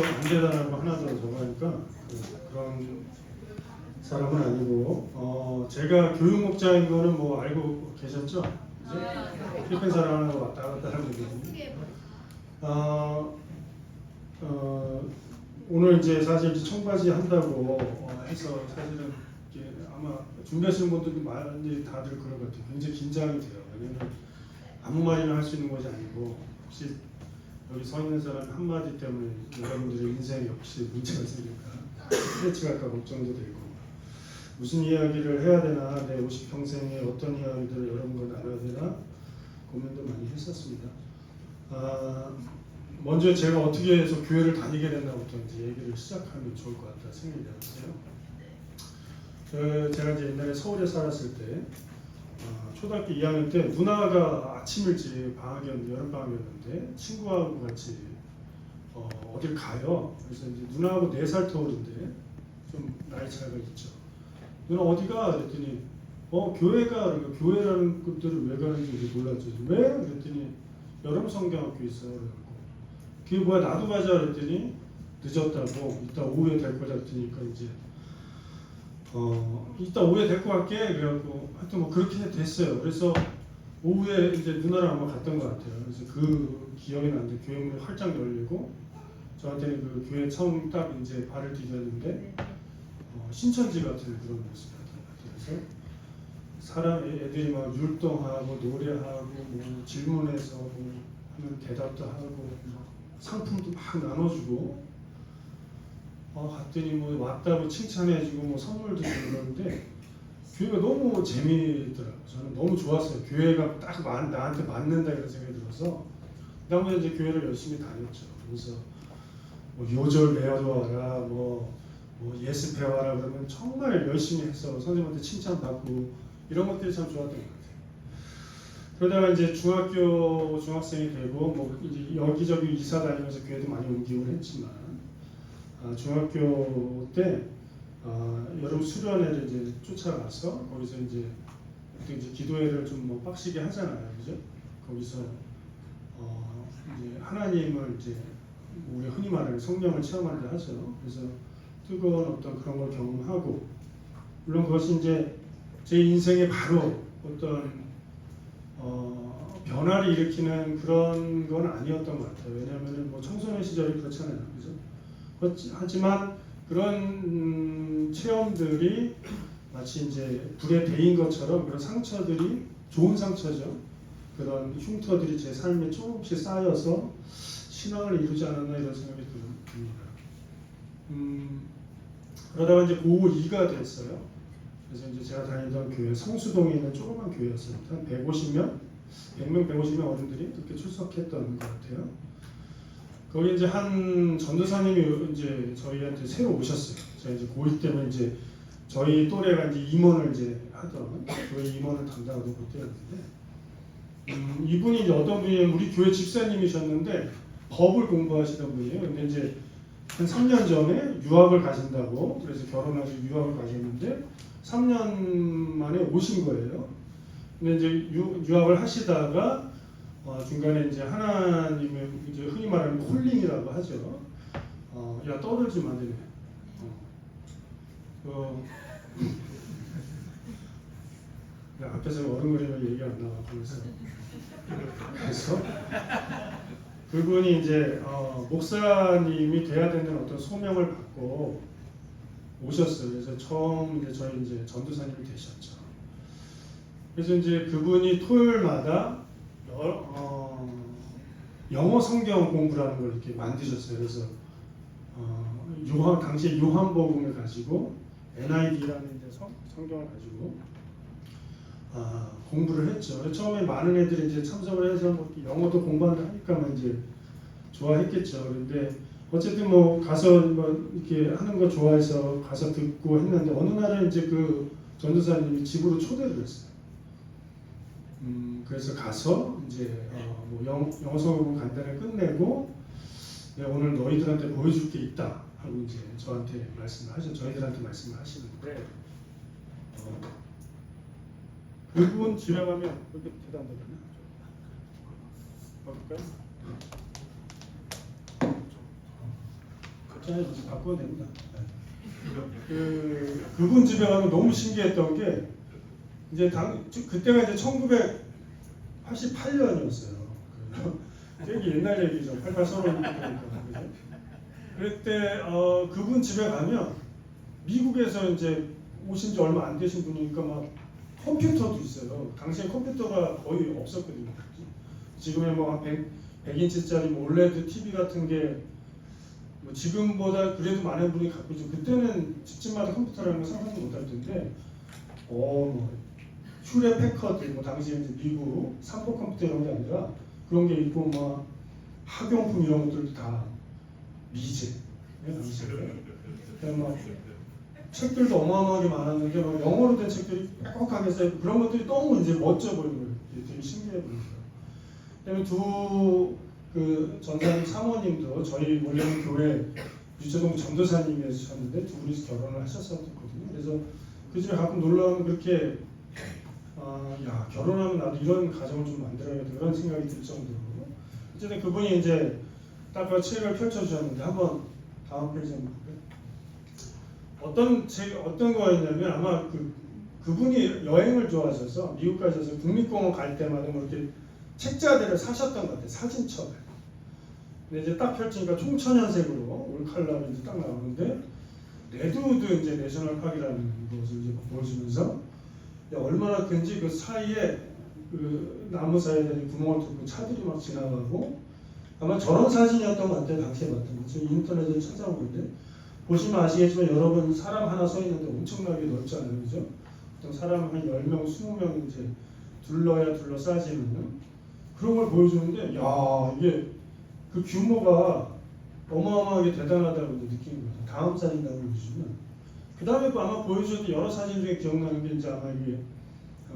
안 되다라고 하나 더 적으니까 그런 사람은 아니고 제가 교육 목자인 거는 뭐 알고 계셨죠? 이제 필리핀 사람하고 왔다 갔다 하는 거거든요. 오늘 이제 사실 청바지 한다고 해서 사실은 이게 아마 준비하시는 분들이 많이 다들 그런 것 같아요. 굉장히 긴장이 돼요. 왜냐면 아무 말이나 할 수 있는 것이 아니고 혹시 여기 서 있는 사람 한마디 때문에 여러분들의 인생에 혹시 문제가 생길까 스트레치 갈까 걱정도 되고 무슨 이야기를 해야 되나 내 50평생에 어떤 이야기들을 여러분과 나눠야 되나 고민도 많이 했었습니다. 먼저 제가 어떻게 해서 교회를 다니게 됐나부터 이제 얘기를 시작하면 좋을 것 같다 생각이 들었어요. 제가 이제 옛날에 서울에 살았을 때 초등학교 2학년 때 누나가 아침 일찍 여름방학이었는데 친구하고 같이 어딜 가요. 그래서 이제 누나하고 4살 터울인데 좀 나이 차이가 있죠. 누나 어디가? 그랬더니 교회가. 그러니까 교회라는 것들을 왜 가는지 몰랐죠. 왜? 그랬더니 여름 성경학교 있어. 그래갖고 그게 뭐야 나도 가자 그랬더니 늦었다고 이따 오후에 될 거다 그랬더니 이제 이따 오후에 될 거 갈게 그래갖고 하여튼 뭐 그렇게 됐어요. 그래서 오후에 이제 누나랑 아마 갔던 것 같아요. 그래서 그 기억이 나는데 교회 문이 활짝 열리고 저한테는 그 교회 처음 딱 이제 발을 디뎠는데 신천지 같은 그런 모습 같아요. 그래서 애들이 막 율동하고 노래하고 뭐 질문해서 뭐 하면 대답도 하고 상품도 막 나눠주고 갔더니 뭐 왔다고 칭찬해주고 뭐 선물도 주고 그러는데 교회가 너무 재미있더라고요. 저는 너무 좋았어요. 교회가 딱 나한테 맞는다 이런 생각이 들어서 그다음에 이제 교회를 열심히 다녔죠. 그래서 뭐 요절 배워와라 뭐 예습해와라 그러면 정말 열심히 해서 선생님한테 칭찬받고 이런 것들이 참 좋았던 것 같아요. 그러다가 이제 중학생이 되고 뭐 이제 여기저기 이사 다니면서 교회도 많이 옮기고 했지만 중학교 때 여름 수련회를 이제 쫓아가서 거기서 이제 기도회를 좀 뭐 빡시게 하잖아요, 그죠? 거기서 이제 하나님을 이제 우리 흔히 말하는 성령을 체험한다 하죠. 그래서 뜨거운 어떤 그런 걸 경험하고 물론 그것이 이제 제 인생에 바로 어떤 변화를 일으키는 그런 건 아니었던 것 같아요. 왜냐하면 뭐 청소년 시절이 그렇잖아요, 그죠? 하지만 그런 체험들이 마치 이제 불에 데인 것처럼 그런 상처들이 좋은 상처죠. 그런 흉터들이 제 삶에 조금씩 쌓여서 신앙을 이루지 않았나 이런 생각이 듭니다. 그러다가 이제 고 2가 됐어요. 그래서 이제 제가 다니던 교회 성수동에 있는 조그만 교회였어요. 한 100명, 150명 어른들이 그렇게 출석했던 것 같아요. 거기 이제 한 전도사님이 이제 저희한테 새로 오셨어요. 제가 이제 고2 때문에 이제 저희 또래가 이제 임원을 이제 하던 교회 임원을 담당하던 그때였는데 이분이 이제 어떤 분이냐면 우리 교회 집사님이셨는데 법을 공부하시던 분이에요. 근데 이제 한 3년 전에 유학을 가신다고 그래서 결혼하시고 유학을 가셨는데 3년 만에 오신 거예요. 근데 이제 유학을 하시다가 중간에 이제 하나님의 이제 흔히 말하는 콜링이라고 하죠. 야 떠들지 마, 되네. 앞에서 어른거리면 얘기 안 나와. 그래서 그분이 이제 목사님이 돼야 되는 어떤 소명을 받고 오셨어요. 그래서 처음 이제 저희 이제 전도사님이 되셨죠. 그래서 이제 그분이 토요일마다 영어 성경 공부라는 걸 이렇게 만드셨어요. 그래서 당시에 요한복음을 가지고 NIV라는 이제 성경을 가지고 공부를 했죠. 처음에 많은 애들이 이제 참석을 해서 뭐 영어도 공부한다 하니까만 이제 좋아했겠죠. 그런데 어쨌든 뭐 가서 뭐 이렇게 하는 거 좋아해서 가서 듣고 했는데 어느 날에 이제 그 전도사님이 집으로 초대를 했어요. 그래서 가서 이제 뭐 영어 수업을 간단히 끝내고 내가 오늘 너희들한테 보여줄 게 있다 하고 이제 저희들한테 말씀을 하시는데 그분 집에 가면 그렇게 대단하거든요. 볼까요? 각자의 이제 바꾸면 됩니다. 그분 집에 가면 너무 신기했던 게 이제 그때가 이제 1988년이었어요. 되게 옛날 얘기죠. 88 서로 그러니까. 그때 그분 집에 가면 미국에서 이제 오신 지 얼마 안 되신 분이니까 막 컴퓨터도 있어요. 당시에 컴퓨터가 거의 없었거든요. 지금의 뭐한 100인치짜리 뭐 올레드 TV 같은 게 뭐 지금보다 그래도 많은 분이 갖고 있죠. 그때는 집집마다 컴퓨터라는 걸 상상도 못할 텐데, 뭐 휴레 패커드, 뭐 당시에 이제 미국 삼보 컴퓨터 이런 게 아니라 그런 게 있고 막 학용품 이런 것들도 다 미제. 당시에. 막 책들도 어마어마하게 많았는데 막 영어로 된 책들이 빽빽하게 써있고 그런 것들이 너무 이제 멋져 보이는 거예요. 되게 신기해 보이더라고요. 그다음에 그 전사님 사모님도 저희 원래는 교회 유재동 전도사님이셨는데 두 분이서 결혼을 하셨었거든요. 그래서 그 집에 가끔 놀러 가면 그렇게 야 결혼하면 나도 이런 가정을 좀 만들어야겠다 그런 생각이 들 정도로 어쨌든 그분이 이제 딱 그 책을 펼쳐주셨는데 한번 다음 페이지 한번 볼까요? 어떤 거였냐면 아마 그분이 여행을 좋아하셔서 미국 가셔서 국립공원 갈 때마다 뭐 이렇게 책자들을 사셨던 것 같아요. 사진첩을. 근데 이제 딱 펼치니까 총천연색으로 올 컬러로 이제 딱 나오는데 레드우드 이제 내셔널 파크라는 것을 이제 보여주면서 얼마나 큰지 그 사이에 그 나무 사이에 구멍을 뚫고 차들이 막 지나가고 아마 저런 사진이었던 것 같아요. 당시에 봤던 거. 지금 인터넷에 찾아보는데 보시면 아시겠지만 여러분 사람 하나 서 있는데 엄청나게 넓잖아요. 그죠? 어떤 사람 한 10명, 20명 이제 둘러싸지는 그런 걸 보여주는데 야 이게 그 규모가 어마어마하게 대단하다고 느낀 거죠. 다음 사진 보여주시면 그 다음에 아마 보여주셔도 여러 사진 중에 기억나는 게 이제 아마 이게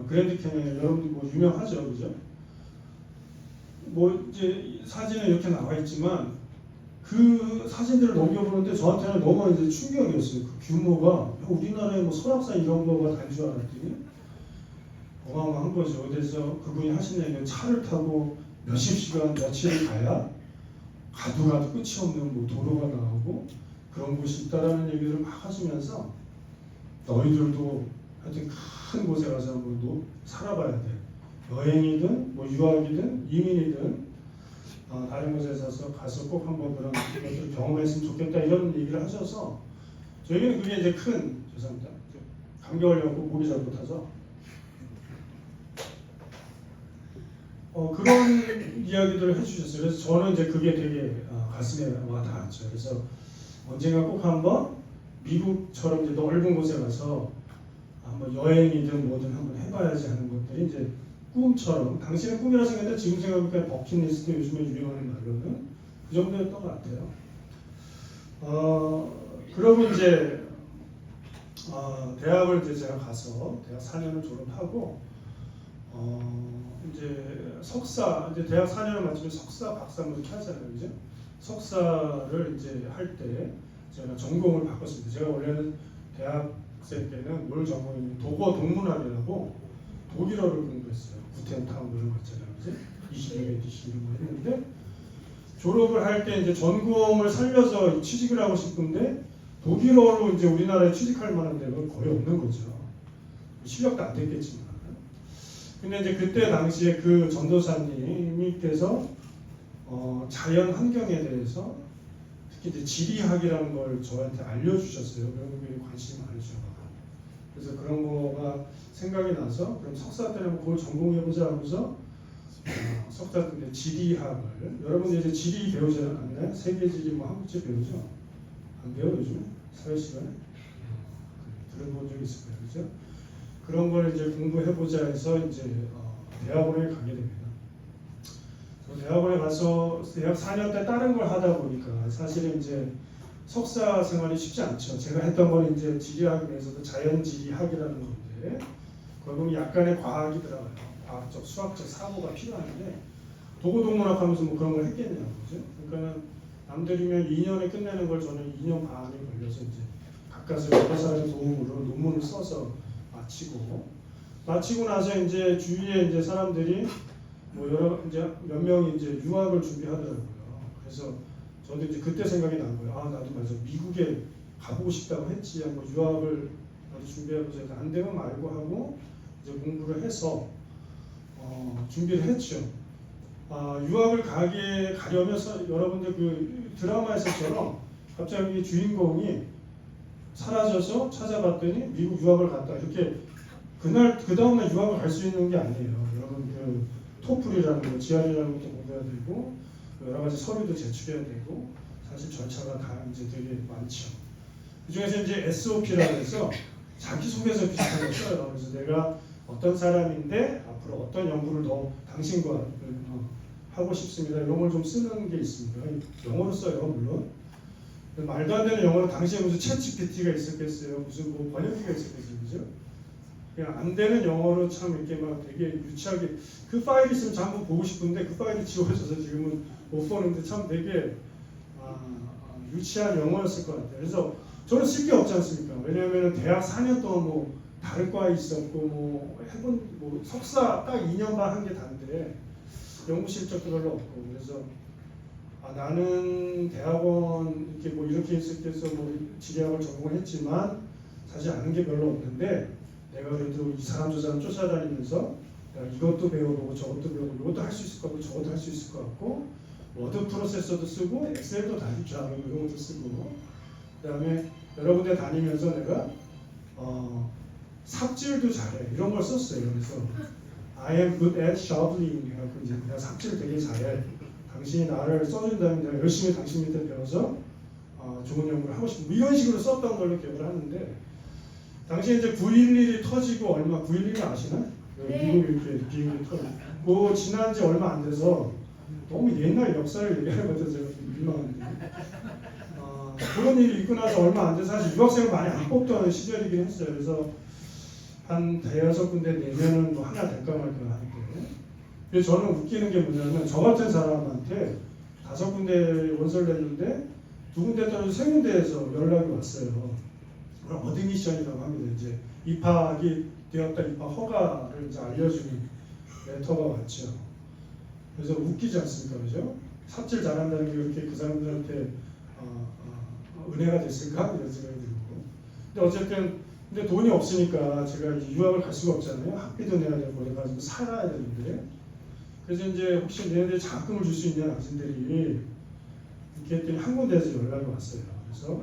그랜드 캐니언 여러분들 뭐 유명하죠, 그죠? 뭐 이제 사진은 이렇게 나와 있지만 그 사진들을 넘겨보는데 저한테는 너무 이제 충격이었어요. 그 규모가 우리나라의 뭐 설악산 이런 거가 단 줄 알았더니 어마어마한 거죠. 그래서 그분이 하신 얘기는 차를 타고 몇십 시간 며칠을 가야 가도 끝이 없는 뭐 도로가 나오고 그런 곳이 있다라는 얘기를 막 하시면서 너희들도 하여튼 큰 곳에 가서 한번 살아봐야 돼. 여행이든 뭐 유학이든 이민이든 다른 곳에 가서 꼭 한번 그런 것들을 경험했으면 좋겠다 이런 얘기를 하셔서 저희는 그게 이제 죄송합니다. 감겨하려고 목이 잘 못타서 그런 이야기들을 해주셨어요. 그래서 저는 이제 그게 되게 가슴에 와닿았죠. 그래서 언젠가 꼭 한번 미국처럼 이제 넓은 곳에 가서 한번 여행이든 뭐든 한번 해봐야지 하는 것들이 이제 꿈처럼 당시는 꿈이라 생각했는데 지금 생각해보니까 버킷리스트 요즘에 유행하는 말로는 그 정도였던 것 같아요. 그러고 이제 대학을 이제 제가 가서 대학 4년을 졸업하고 이제 석사 이제 대학 4년을 마치면 석사 박사 뭐 이렇게 하잖아요, 그죠? 석사를 이제 할 때 제가 전공을 바꿨습니다. 제가 원래는 대학생 때는 뭘 전공했냐면 독어 동문학이라고 독일어를 공부했어요. 구텐타운 이런 거 있잖아요, 그죠? 21회 DC 이런 거 했는데 졸업을 할 때 이제 전공을 살려서 취직을 하고 싶은데 독일어로 이제 우리나라에 취직할 만한 데가 거의 없는 거죠. 실력도 안 됐겠지만. 근데 이제 그때 당시에 그 전도사님께서 자연 환경에 대해서 특히 이제 지리학이라는 걸 저한테 알려주셨어요. 그런 거에 관심이 많으셔가지고. 그래서 그런 거가 생각이 나서 그럼 석사 때는 그걸 전공해보자 하면서 석사 때 지리학을 여러분 이제 지리 배우지 않나요? 세계지리 뭐 한국지 배우죠? 안 배워 요즘 사회 시간에 들어본 적 있을 거예요, 그죠? 그런 걸 이제 공부해보자 해서 이제 대학원에 가게 됩니다. 대학원에 가서 대학 4년 때 다른 걸 하다 보니까 사실은 이제 석사 생활이 쉽지 않죠. 제가 했던 건 이제 지리학에서도 자연지리학이라는 건데 거기 보면 약간의 과학이 들어가요. 과학적, 수학적 사고가 필요한데 도고동문학 하면서 뭐 그런 걸 했겠냐고, 그죠? 그러니까 남들이면 2년에 끝내는 걸 저는 2년 반이 걸려서 이제 가까스 여러 사람의 도움으로 논문을 써서 마치고 나서 이제 주위에 이제 사람들이 뭐 이제 몇 명이 이제 유학을 준비하더라고요. 그래서 저도 이제 그때 생각이 난 거예요. 아, 나도 맞아. 미국에 가보고 싶다고 했지. 한번 유학을 나도 준비해보자. 안 되면 말고 하고 이제 공부를 해서 준비를 했죠. 유학을 가려면 여러분들 그 드라마에서처럼 갑자기 주인공이 사라져서 찾아봤더니 미국 유학을 갔다. 이렇게 그 다음날 유학을 갈 수 있는 게 아니에요. 여러분 그 토플이라는 거, GR이라는 것도 공부해야 되고 여러 가지 서류도 제출해야 되고 사실 절차가 다 이제 되게 많죠. 그 중에서 이제 SOP라고 해서 자기소개서 비슷한 거 써요. 그래서 내가 어떤 사람인데 앞으로 어떤 연구를 더 당신과 하고 싶습니다. 이런 걸 좀 쓰는 게 있습니다. 영어로 써요, 물론. 말도 안 되는 영어로 당시에 무슨 챗GPT가 있었겠어요. 무슨 뭐 번역기가 있었겠어요, 그죠? 그냥 안 되는 영어로 참 이렇게 막 되게 유치하게 그 파일이 있으면 참 한번 보고 싶은데 그 파일이 지워져서 지금은 못 보는데 참 되게 유치한 영어였을 것 같아요. 그래서 저는 쓸 게 없지 않습니까? 왜냐하면 대학 4년 동안 뭐 다른 과에 있었고 뭐 해본 뭐 석사 딱 2년 반 한 게 다인데 연구 실적도 별로 없고 그래서 나는 대학원 이렇게 뭐 이렇게 있었겠어 뭐 지리학을 전공을 했지만 사실 아는 게 별로 없는데 내가 그래도 이 사람 저 사람 쫓아다니면서 내가 이것도 배워보고 저것도 배워보고 이것도 할 수 있을 것 같고 저것도 할 수 있을 것 같고 워드 프로세서도 쓰고 엑셀도 다닐 줄 알고 이런 것도 쓰고 그다음에 여러 군데 다니면서 내가 삽질도 잘해 이런 걸 썼어요. 그래서 I am good at shoveling 해갖고 이제 내가 삽질 되게 잘해. 당신이 나를 써준다면 내가 열심히 당신 밑에 배워서 좋은 연구를 하고 싶고 이런 식으로 썼던 걸로 기억을 하는데 당시에 이제 9.11이 터지고 얼마 9.11이 아시나? 네. 미국 이렇게 비행기 터지고 그 지난 지 얼마 안 돼서 너무 옛날 역사를 얘기하는 것도 제가 좀 민망한데 그런 일이 있고 나서 얼마 안 돼서 사실 유학생을 많이 안 뽑던 시절이긴 했어요. 그래서 한 대여섯 군데 내면은 뭐 하나 될까 말까 하는데 그래서 저는 웃기는 게 뭐냐면 저 같은 사람한테 5군데 원서를 냈는데 2군데 또는 3군데에서 연락이 왔어요. 어드미션이라고 합니다. 이제 입학이 되었다 입학 허가를 이제 알려주는 레터가 왔죠. 그래서 웃기지 않습니까, 그죠? 삽질 잘한다는 게 그렇게 그 사람들한테 은혜가 됐을까 이런 생각이 들고. 근데 어쨌든 근데 돈이 없으니까 제가 유학을 갈 수가 없잖아요. 학비도 내야 되고 그래가지고 살아야 되는데. 그래서 이제 혹시 얘네들 장학금을 줄 수 있냐 학생들이 이렇게 했더니 한 군데에서 연락이 왔어요. 그래서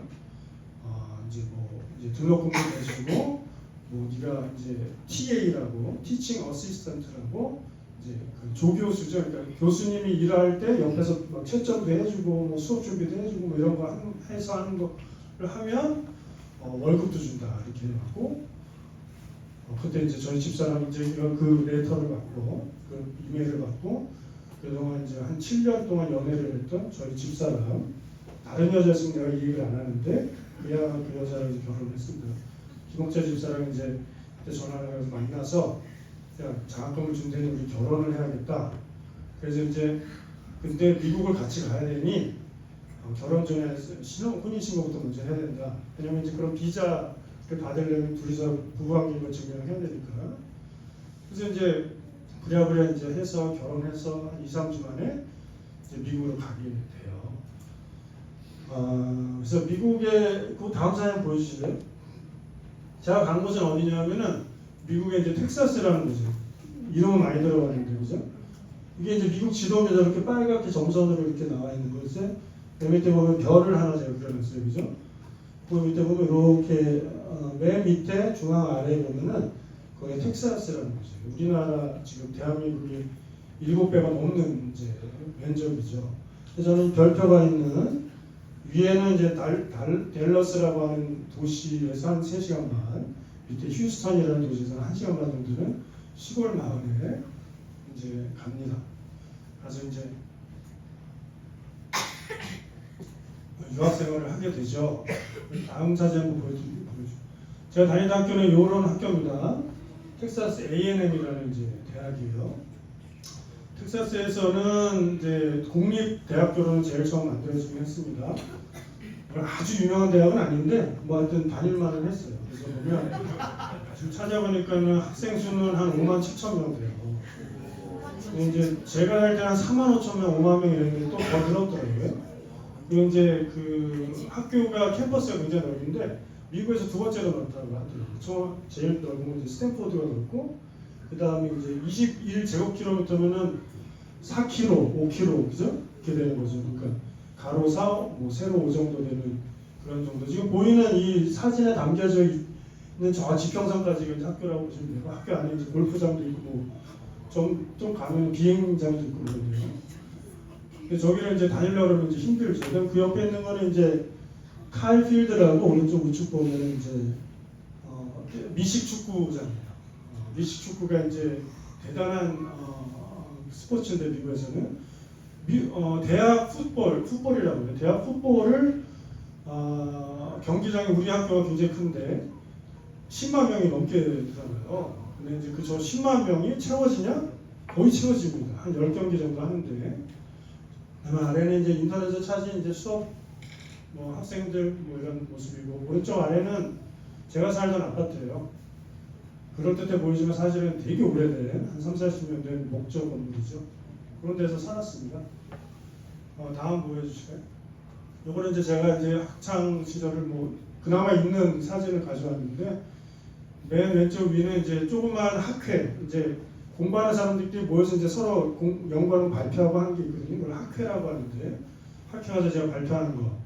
이제 등록금도 내주고 뭐 네가 이제 TA라고 Teaching Assistant라고 이제 그 조교수죠. 그러니까 교수님이 일할 때 옆에서 막 채점도 해주고 뭐 수업 준비도 해주고 뭐 이런 거 해서 하는 거를 하면 월급도 준다 이렇게 해갖고 그때 이제 저희 집사람 이제 그 레터를 받고 그 이메일을 받고 그동안 이제 한 7년 동안 연애를 했던 저희 집사람 다른 여자였으면 내가 이 얘기를 안 하는데 그 여자랑 이제 결혼했습니다. 김옥재 집사랑 이제 그때 전화를 해서 만나서 야 장학금을 준다니 우리 결혼을 해야겠다. 그래서 이제 근데 미국을 같이 가야 되니 결혼 전에 혼인신고부터 먼저 해야 된다. 왜냐면 이제 그런 비자를 받으려면 둘이서 부부관계를 증명을 해야 되니까. 그래서 이제 부랴부랴 이제 해서 결혼해서 한 2, 3주 만에 이제 미국으로 가게 돼요. 그래서 미국의 그 다음 사진 보여주실래요? 제가 간 곳은 어디냐면은 미국의 이제 텍사스라는 곳이에요. 이름은 많이 들어봤는데 그죠? 이게 이제 미국 지도입니다. 이렇게 빨갛게 점선으로 이렇게 나와 있는 곳에 그 밑에 보면 별을 하나 제가 그려놨어요, 그죠? 그 밑에 보면 이렇게 맨 밑에 중앙 아래에 보면은 거기 텍사스라는 곳이에요. 우리나라 지금 대한민국이 7배가 넘는 이제 면적이죠. 그래서 저는 별표가 있는 위에는 이제 댈러스라고 하는 도시에서 한 3시간 반, 밑에 휴스턴이라는 도시에서 한 1시간 반 정도는 시골 마을에 이제 갑니다. 그래서 이제 유학 생활을 하게 되죠. 다음 사진 한번 보여줘. 제가 다니던 학교는 이런 학교입니다. 텍사스 A&M이라는 이제 대학이에요. 텍사스에서는 이제 공립대학교로는 제일 처음 만들어지긴 했습니다. 아주 유명한 대학은 아닌데 뭐 하여튼 다닐만은 했어요. 그래서 보면 지금 찾아보니까는 학생 수는 한 5만 7천 명 돼요. 이제 제가 할 때 한 4만 5천 명, 5만 명 이랬는데 또 더 늘었더라고요. 그리고 이제 그 학교가 캠퍼스가 굉장히 넓은데 미국에서 두 번째로 넓다고 하더라고요. 제일 넓은 건 이제 스탠포드가 넓고 그 다음에 이제 21제곱킬로미터면은 4km, 5km 그죠? 이렇게 되는 거죠. 그러니까 가로 4, 뭐 세로 5 정도 되는 그런 정도. 지금 보이는 이 사진에 담겨져 있는 저 지평선까지가 이제 학교라고 보시면 되고 학교 안에 이제 골프장도 있고 좀 가면 비행장도 있고 그러는데요. 저기를 이제 다니려고 그러면 이제 힘들죠. 그럼 그 옆에 있는 거는 이제 칼 필드라고 오른쪽 우측 보면은 이제 미식 축구장이에요. 미식 축구가 이제 대단한 스포츠인데 미국에서는 대학 풋볼이라고 해요. 대학 풋볼을 경기장이 우리 학교가 굉장히 큰데 10만 명이 넘게 들어가요. 근데 이제 저 10만 명이 채워지냐? 거의 채워집니다. 한 10경기 정도 하는데 아마 아래는 이제 인터넷에서 찾은 이제 수업 뭐 학생들 뭐 이런 모습이고 오른쪽 아래는 제가 살던 아파트예요. 그럴듯해 보이지만 사실은 되게 오래된 한 3, 40년 된 목조 건물이죠. 그런 데서 살았습니다. 다음 보여주실까요? 요거는 이제 제가 이제 학창 시절을 뭐 그나마 있는 사진을 가져왔는데 맨 왼쪽 위는 이제 조그만 학회 이제 공부하는 사람들끼리 모여서 이제 서로 연구하는 발표하고 하는 게 있거든요. 그걸 학회라고 하는데 학회 가서 제가 발표하는 거.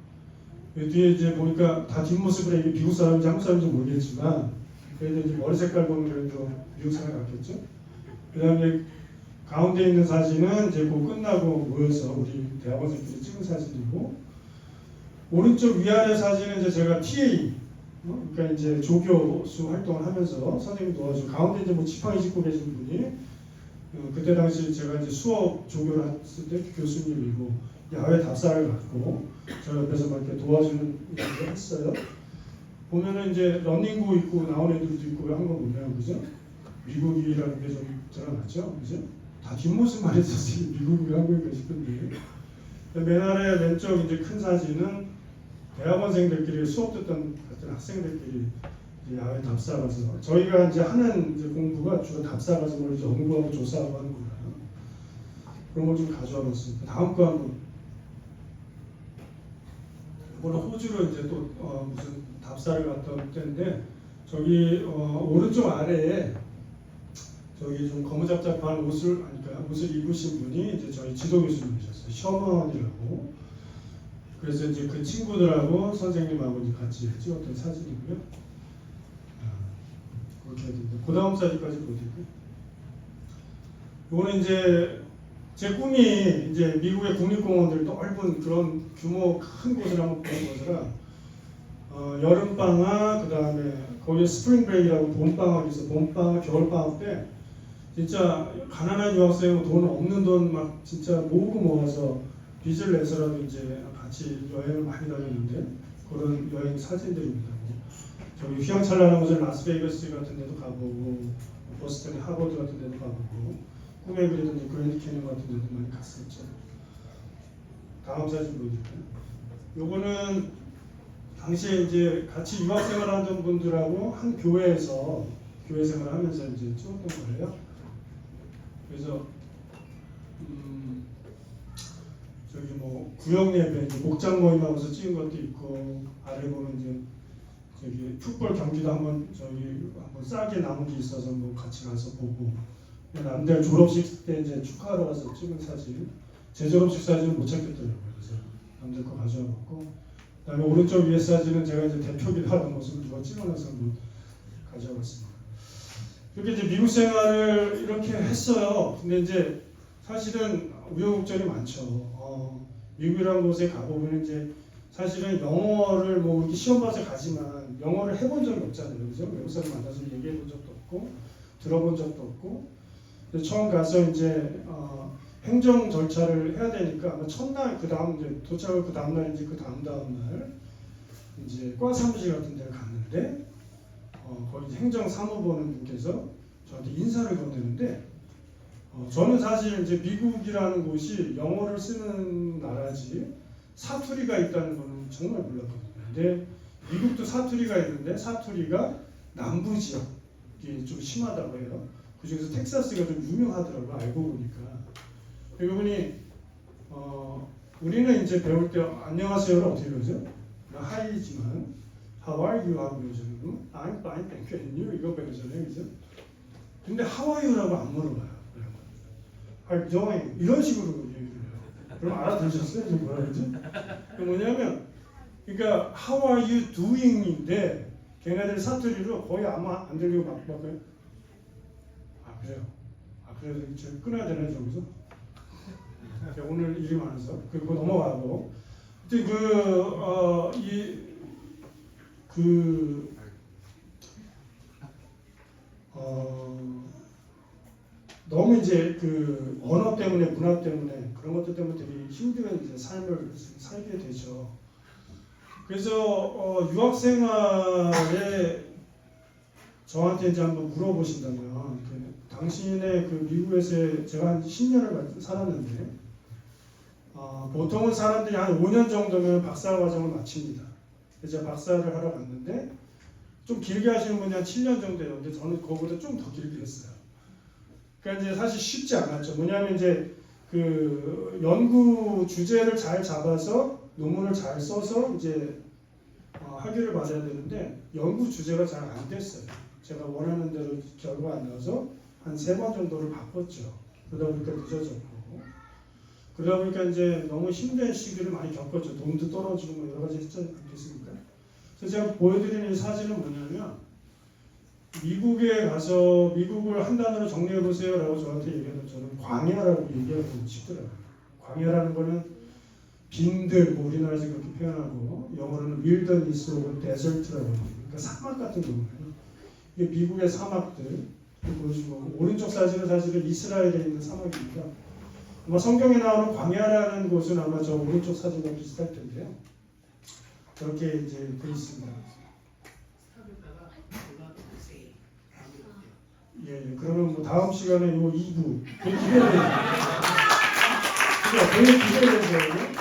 뒤에 이제 보니까 다 뒷모습으로 이게 미국 사람인지 한국 사람인지 모르겠지만 그래도 이제 머리 색깔 보면 그래도 미국 사람 같겠죠. 그다음에 가운데 있는 사진은 이제 곧 끝나고 모여서 우리 대학원생들이 찍은 사진이고 오른쪽 위아래 사진은 이제 제가 TA 그러니까 이제 조교수 활동을 하면서 선생님 도와주고 가운데 이제 뭐 지팡이 짚고 계신 분이 그때 당시 제가 이제 수업 조교를 했을 때 교수님이고 야외 답사를 갖고 저 옆에서 막 이렇게 도와주는 일을 했어요. 보면은 이제 러닝구 입고 나온 애들도 있고 한 거 보면 그죠? 미국이라는 게 좀 드러났죠, 그죠? 다 뒷모습만 해서 미국이 한국인가 싶은데 맨 아래 왼쪽 이제 큰 사진은 대학원생들끼리 수업 듣던 같은 학생들끼리 야외 답사 가서 저희가 이제 하는 이제 공부가 주로 답사 가서 뭘 연구하고 조사하고 하는 거예요. 그런 걸 좀 가져와 봤습니다. 다음 거 한번. 이거는 호주로 이제 또 무슨 답사를 갔다 올 때인데 저기 오른쪽 아래에 저기 좀 거무잡잡한 옷을 입으신 분이 이제 저희 지도 교수님이셨어요. 셔먼이라고. 그래서 이제 그 친구들하고 선생님하고 이제 같이 찍었던 사진이고요. 그렇게 해야 됩니다. 그 다음 사진까지 보여드릴게요. 이거는 이제 제 꿈이 이제 미국의 국립공원들 넓은 그런 규모 큰 곳을 한번 보는 것이라 여름방학 그 다음에 거기에 스프링 브레이크라고 봄방학이 있어. 봄방학 겨울방학 때 진짜 가난한 유학생은 돈 없는 돈 막 진짜 모아서 빚을 내서라도 이제 같이 여행을 많이 다녔는데 그런 여행 사진들입니다. 저기 휘황찬란한 곳은 라스베이거스 같은 데도 가보고 보스턴의 하버드 같은 데도 가보고 꿈에 그리던 그랜드 캐니언 같은 데도 많이 갔었죠. 다음 사진 보여드릴까요? 요거는 당시에 이제 같이 유학생활 하던 분들하고 한 교회에서 교회 생활하면서 이제 찍었던 거예요. 그래서 저기 뭐 구역 예배, 목장 모임하면서 찍은 것도 있고 아래 보면 이제 저기 풋볼 경기도 한번 싸게 나온 게 있어서 뭐 같이 가서 보고 남들 졸업식 때 이제 축하하러 가서 찍은 사진. 제 졸업식 사진은 못 찾겠더라고요. 그래서 남들 거 가져와 봤고 그다음에 오른쪽 위에 사진은 제가 이제 대표기도 하던 모습을 누가 찍어놔서 한번 가져와 봤습니다. 이렇게 이제 미국 생활을 이렇게 했어요. 근데 이제 사실은 우여곡절이 많죠. 미국이라는 곳에 가보면 이제 사실은 영어를 뭐 이렇게 시험 봐서 가지만 영어를 해본 적이 없잖아요. 그죠? 외국 사람 만나서 얘기해 본 적도 없고 들어본 적도 없고 처음 가서 이제 행정 절차를 해야 되니까 아마 첫날 그 다음 이제 도착을 그 다음 날인지 그 다음 날 이제 과 사무실 같은 데를 갔는데 거기 이제 행정 사무보는 분께서 저한테 인사를 건네는데 저는 사실 이제 미국이라는 곳이 영어를 쓰는 나라지 사투리가 있다는 거는 정말 몰랐거든요. 근데 미국도 사투리가 있는데 사투리가 남부 지역이 좀 심하다고 해요. 그중에서 텍사스가 좀 유명하더라고요. 알고 보니까. 그분이 우리는 이제 배울 때 안녕하세요를 어떻게 그러죠? 하이지만 How are you 하고 그러잖아요. I'm fine, thank you, and you 이거 배우잖아요, 그죠? 근데 How are you라고 안 물어봐요. How are you doing? 이런 식으로 얘기를 해요. 그럼 알아들으셨어요? 지금 뭐라 그러지? 그 뭐냐면, 그러니까 How are you doing인데 걔네들 사투리로 거의 아마 안 들리고 막 아 그래요? 아 그래도 지금 끊어야 되나 저기서? 오늘 일이 많아서 그리고 넘어가고. 근데 너무 이제 그 언어 때문에 문화 때문에 그런 것들 때문에 되게 힘든 이제 삶을 살게 되죠. 그래서 유학 생활에 저한테 이제 한번 물어보신다면 당신의 그 미국에서 제가 한 10년을 살았는데 보통은 사람들이 한 5년 정도면 박사 과정을 마칩니다. 그래서 제가 박사를 하러 갔는데 좀 길게 하시는 분이 한 7년 정도였는데 저는 그거보다 좀 더 길게 했어요. 그러니까 이제 사실 쉽지 않았죠. 뭐냐면 이제 그 연구 주제를 잘 잡아서 논문을 잘 써서 이제 학위를 받아야 되는데 연구 주제가 잘 안 됐어요. 제가 원하는 대로 결과 안 나와서 한 3번 정도를 바꿨죠. 그러다 보니까 늦어졌고 그러다 보니까 이제 너무 힘든 시기를 많이 겪었죠. 돈도 떨어지고 뭐 여러 가지 했지 않겠습니까? 그래서 제가 보여드리는 이 사진은 뭐냐면 미국에 가서 미국을 한 단어로 정리해 보세요라고 저한테 얘기하면 저는 광야라고 얘기하고 싶더라고요. 광야라는 거는 빈들, 뭐 우리나라에서 그렇게 표현하고 영어로는 윌더니스 혹은 데설트라고 합니다. 그러니까 사막 같은 경우는 이게 미국의 사막들 보여주고 오른쪽 사진은 사실은 이스라엘에 있는 사막입니다. 아마 성경에 나오는 광야라는 곳은 아마 저 오른쪽 사진과 비슷할 텐데요. 그렇게 이제 돼 있습니다. 예, 그러면 뭐 다음 시간에 요 2부 되게 기대돼요. 되게 기대돼요.